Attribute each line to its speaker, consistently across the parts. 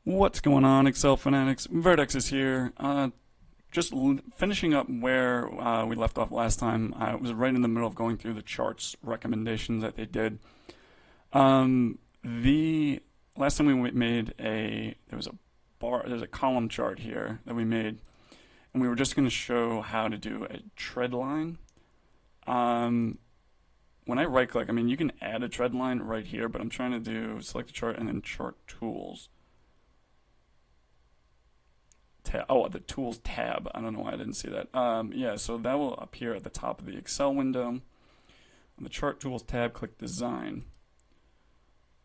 Speaker 1: What's going on, Excel fanatics? Verdexes here. Just finishing up where we left off last time. I was right in the middle of going through the charts recommendations that they did. The last time we made there's a column chart here that we made, and we were just going to show how to do a trend line. When I right click, I mean, you can add a trend line right here, but I'm trying to select the chart and then chart tools. The tools tab. I don't know why I didn't see that. Yeah, so that will appear at the top of the Excel window. On the chart tools tab, click design.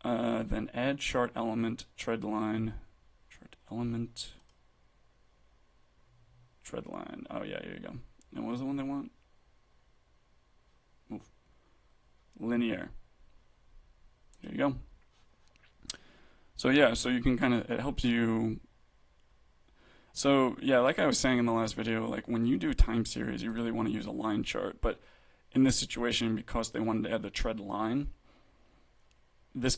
Speaker 1: Then add chart element, trend line, chart element, trend line. Oh yeah, here you go. And what was the one they want? Oof. Linear. There you go. So yeah, so you can it helps you. So yeah, like I was saying in the last video, like when you do time series, you really want to use a line chart. But in this situation, because they wanted to add the trend line, this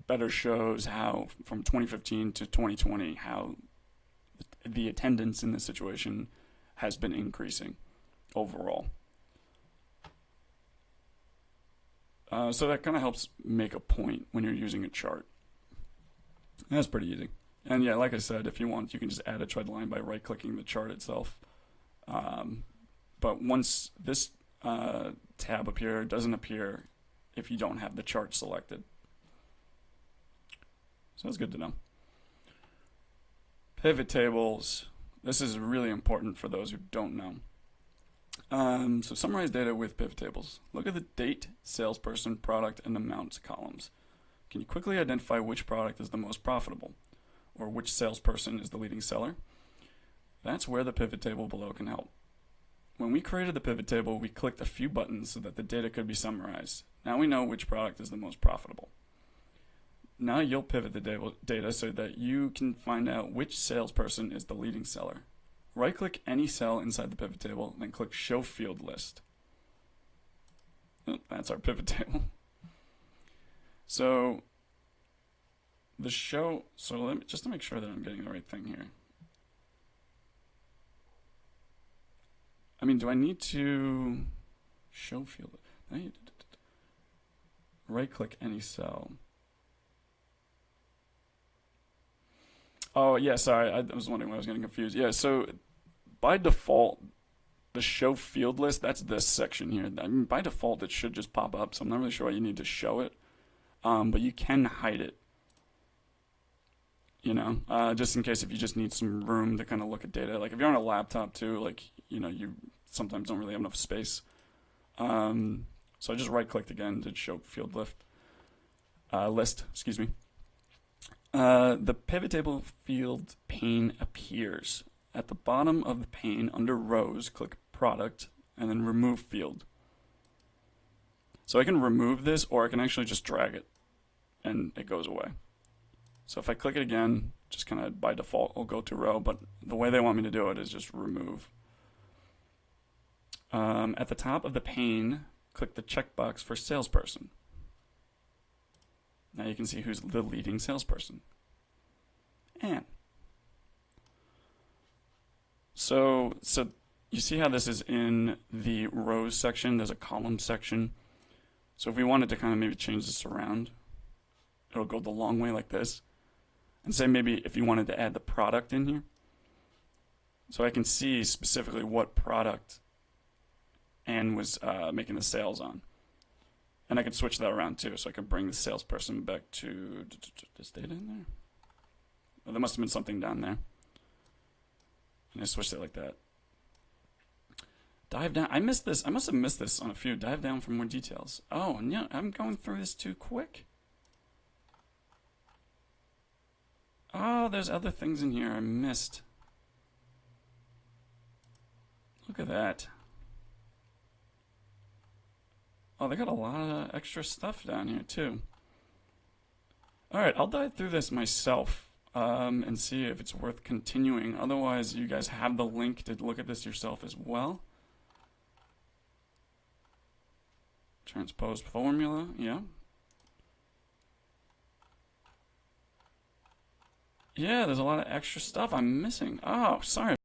Speaker 1: better shows how from 2015 to 2020 how the attendance in this situation has been increasing overall. So that kind of helps make a point when you're using a chart. That's pretty easy. And yeah, like I said, if you want, you can just add a trend line by right-clicking the chart itself. But once this tab up here doesn't appear if you don't have the chart selected. So that's good to know. Pivot tables. This is really important for those who don't know. So summarize data with pivot tables. Look at the date, salesperson, product, and amount columns. Can you quickly identify which product is the most profitable? Or which salesperson is the leading seller? That's where the pivot table below can help. When we created the pivot table, we clicked a few buttons so that the data could be summarized. Now we know which product is the most profitable. Now you'll pivot the data so that you can find out which salesperson is the leading seller. Right-click any cell inside the pivot table, then click Show Field List. That's our pivot table. So just to make sure that I'm getting the right thing here. I mean, do I need to show field? Right-click any cell. Oh, yeah, sorry. I was wondering why I was getting confused. Yeah, so by default, the show field list, that's this section here. I mean, by default, it should just pop up, so I'm not really sure why you need to show it. But you can hide it. Just in case if you just need some room to kind of look at data. Like if you're on a laptop too, you sometimes don't really have enough space. So I just right-clicked again to show field list. Excuse me. The pivot table field pane appears. At the bottom of the pane under rows, click product and then remove field. So I can remove this or I can actually just drag it and it goes away. So if I click it again, just kind of by default, I'll go to row, but the way they want me to do it is just remove. At the top of the pane, click the checkbox for salesperson. Now you can see who's the leading salesperson. Anne. So you see how this is in the rows section, there's a column section. So if we wanted to kind of maybe change this around, it'll go the long way like this. And say maybe if you wanted to add the product in here. So I can see specifically what product Anne was making the sales on. And I can switch that around too. So I can bring the salesperson back to this data in there. Well, there must have been something down there. And I switched it like that. Dive down. I missed this. I must have missed this on a few. Dive down for more details. Oh, and yeah, I'm going through this too quick. Oh, there's other things in here I missed. Look at that. Oh, they got a lot of extra stuff down here too. Alright, I'll dive through this myself and see if it's worth continuing. Otherwise, you guys have the link to look at this yourself as well. Transpose formula, yeah. Yeah, there's a lot of extra stuff I'm missing. Oh, sorry